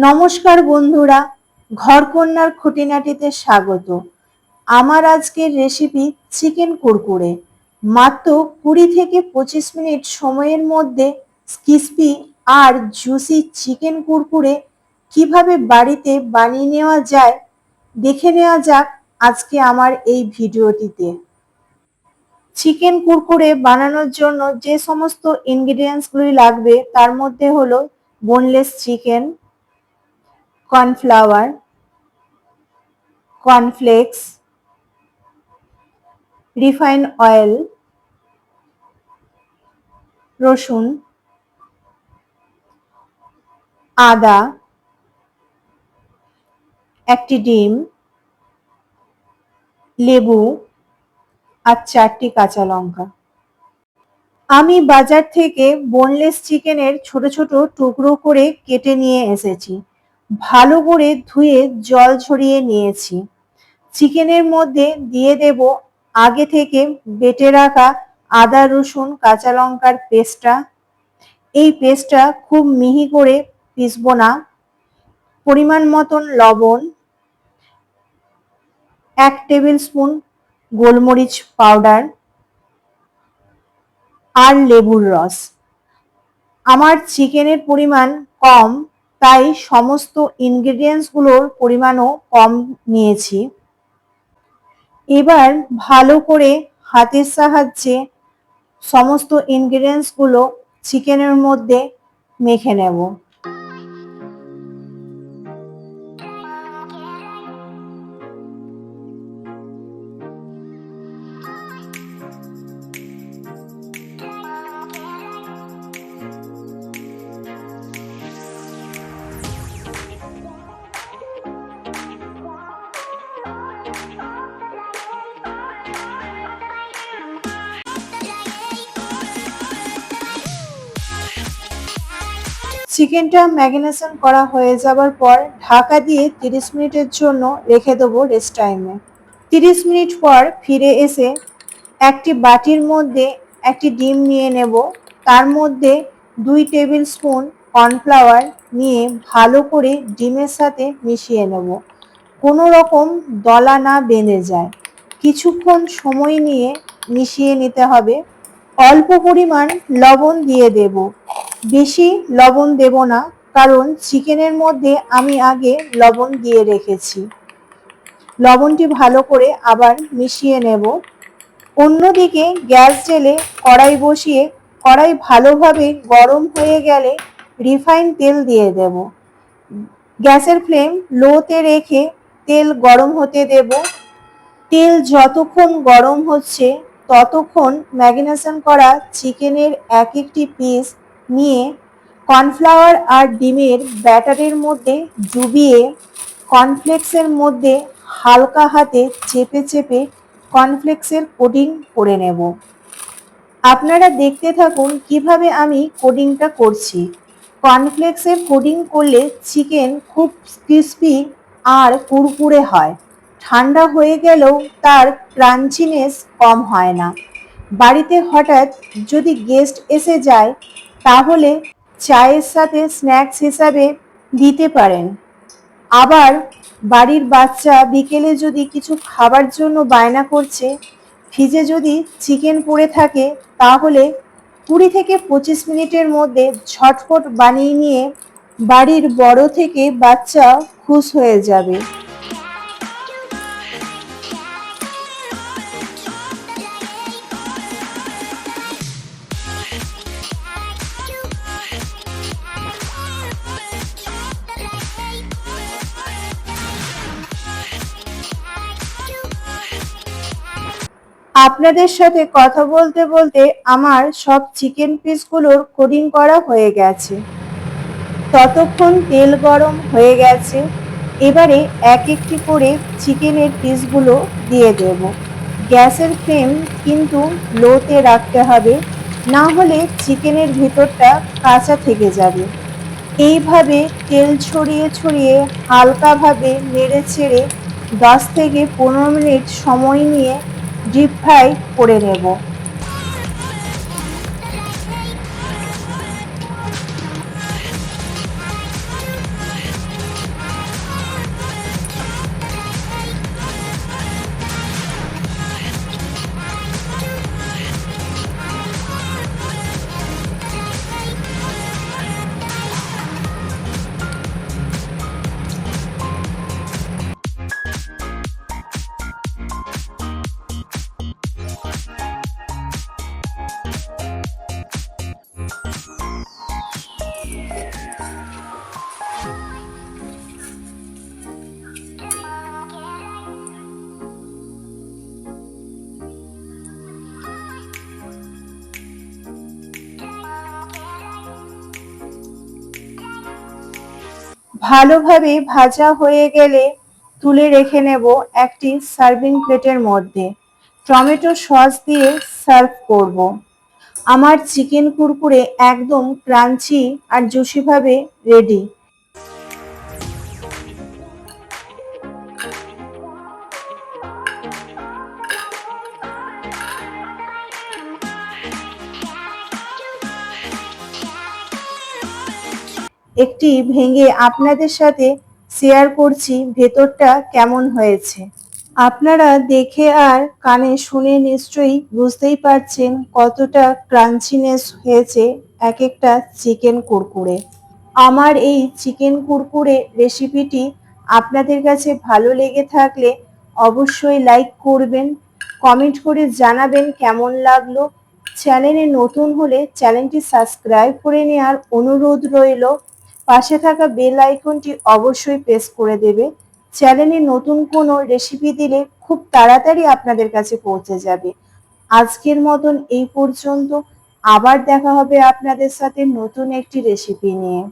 নমস্কার বন্ধুরা, ঘরকন্যার খুঁটিনাটিতে স্বাগত। আমার আজকের রেসিপি চিকেন কুরকুরে। মাত্র 20 থেকে 25 মিনিট সময়ের মধ্যে ক্রিসপি আর জুসি চিকেন কুরকুরে কিভাবে বাড়িতে বানিয়ে নেওয়া যায় দেখে নেওয়া যাক আজকে আমার এই ভিডিওটিতে। চিকেন কুরকুরে বানানোর জন্য যে সমস্ত ইনগ্রিডিয়েন্টসগুলি লাগবে তার মধ্যে হলো boneless chicken, cornflour, cornflakes, refined oil, রসুন, আদা, একটি ডিম, লেবু আর 4টি কাঁচা লঙ্কা। আমি বাজার থেকে বোনলেস চিকেনের ছোট ছোট টুকরো করে কেটে নিয়ে এসেছি। ভালো করে ধুয়ে জল ঝরিয়ে নিয়েছি। চিকেনের মধ্যে দিয়ে দেব আগে থেকে বেটে রাখা আদা, রসুন, কাঁচা লঙ্কার পেস্টটা। এই পেস্টটা খুব মিহি করে পিসবো না। পরিমাণ মতন লবণ, 1 টেবিল স্পুন গোলমরিচ পাউডার আর লেবুর রস। আমার চিকেনের পরিমাণ কম, তাই সমস্ত ইনগ্রিডিয়েন্টসগুলোর পরিমাণও কম নিয়েছি। এবার ভালো করে হাতের সাহায্যে সমস্ত ইনগ্রিডিয়েন্টসগুলো চিকেনের মধ্যে মেখে নেব। চিকেনটা ম্যারিনেশন করা হয়ে যাবার পর ঢাকা দিয়ে 30 মিনিটের জন্য রেখে দেবো রেস্ট টাইমে। 30 মিনিট পর ফিরে এসে একটি বাটির মধ্যে একটি ডিম নিয়ে নেব। তার মধ্যে 2 টেবিল স্পুন কর্নফ্লাওয়ার নিয়ে ভালো করে ডিমের সাথে মিশিয়ে নেব, কোনো রকম দলা না বেঁধে যায়। কিছুক্ষণ সময় নিয়ে মিশিয়ে নিতে হবে। অল্প পরিমাণ লবণ দিয়ে দেব, বেশি লবণ দেব না, কারণ চিকেনের মধ্যে আমি আগে লবণ দিয়ে রেখেছি। লবণটি ভালো করে আবার মিশিয়ে নেব। অন্যদিকে গ্যাস জেলে কড়াই বসিয়ে কড়াই ভালোভাবে গরম হয়ে গেলে রিফাইন্ড তেল দিয়ে দেব। গ্যাসের ফ্লেম লোতে রেখে তেল গরম হতে দেব। তেল যতক্ষণ গরম হচ্ছে ততক্ষণ ম্যারিনেশন করা চিকেনের এক একটি পিস নিয়ে কর্নফ্লাওয়ার আর ডিমের ব্যাটারের মধ্যে ডুবিয়ে কর্নফ্লেক্সের মধ্যে হালকা হাতে চেপে চেপে কর্নফ্লেক্সের কোটিং করে নেব। আপনারা দেখতে থাকুন কিভাবে আমি কোটিংটা করছি। কর্নফ্লেক্সের কোটিং করলে চিকেন খুব ক্রিস্পি আর কুরকুরে হয়। ঠান্ডা হয়ে গেলেও তার ক্রাঞ্চিনেস কম হয় না। বাড়িতে হঠাৎ যদি গেস্ট এসে যায় তাহলে চায়ের সাথে স্ন্যাক্স হিসাবে দিতে পারেন। আবার বাড়ির বাচ্চা বিকেলে যদি কিছু খাবার জন্য বায়না করছে, ফ্রিজে যদি চিকেন পড়ে থাকে তাহলে 20 থেকে 25 মিনিটের মধ্যে ঝটপট বানিয়ে নিয়ে বাড়ির বড় থেকে বাচ্চা খুশ হয়ে যাবে। আপনাদের সাথে কথা বলতে বলতে আমার সব চিকেন পিসগুলোর কোটিং করা হয়ে গেছে। ততক্ষণ তেল গরম হয়ে গেছে। এবারে এক একটি করে চিকেনের পিসগুলো দিয়ে দেব। গ্যাসের ফ্লেম কিন্তু লোতে রাখতে হবে, না হলে চিকেনের ভিতরটা কাঁচা থেকে যাবে। এইভাবে তেল ছড়িয়ে ছড়িয়ে হালকাভাবে নেড়ে চেড়ে 10 থেকে 15 মিনিট সময় নিয়ে ডিপ ফ্রাই করে নেব। ভালোভাবে ভাজা হয়ে গেলে তুলে রেখে নেব একটি সার্ভিং প্লেটের মধ্যে। টমেটো সস দিয়ে সার্ভ করব। আমার চিকেন কুরকুরে একদম ক্রাঞ্চি আর জুসি ভাবে রেডি। একটি ভেঙে আপনাদের সাথে শেয়ার করছি ভেতরটা কেমন হয়েছে। আপনারা দেখে আর কানে শুনে নিশ্চয়ই বুঝতেই পারছেন কতটা ক্রাঞ্চিনেস হয়েছে এক একটা চিকেন কুরকুরে। আমার এই চিকেন কুরকুরে রেসিপিটি আপনাদের কাছে ভালো লেগে থাকলে অবশ্যই লাইক করবেন, কমেন্ট করে জানাবেন কেমন লাগলো। চ্যানেলে নতুন হলে চ্যানেলটি সাবস্ক্রাইব করে নেওয়ার অনুরোধ রইল। পাশে থাকা বেল আইকনটি অবশ্যই প্রেস করে দেবে। চ্যানেলে নতুন কোনো রেসিপি দিলে খুব তাড়াতাড়ি আপনাদের কাছে পৌঁছে যাবে। আজকের মতন এই পর্যন্ত। আবার দেখা হবে আপনাদের সাথে নতুন একটি রেসিপি নিয়ে।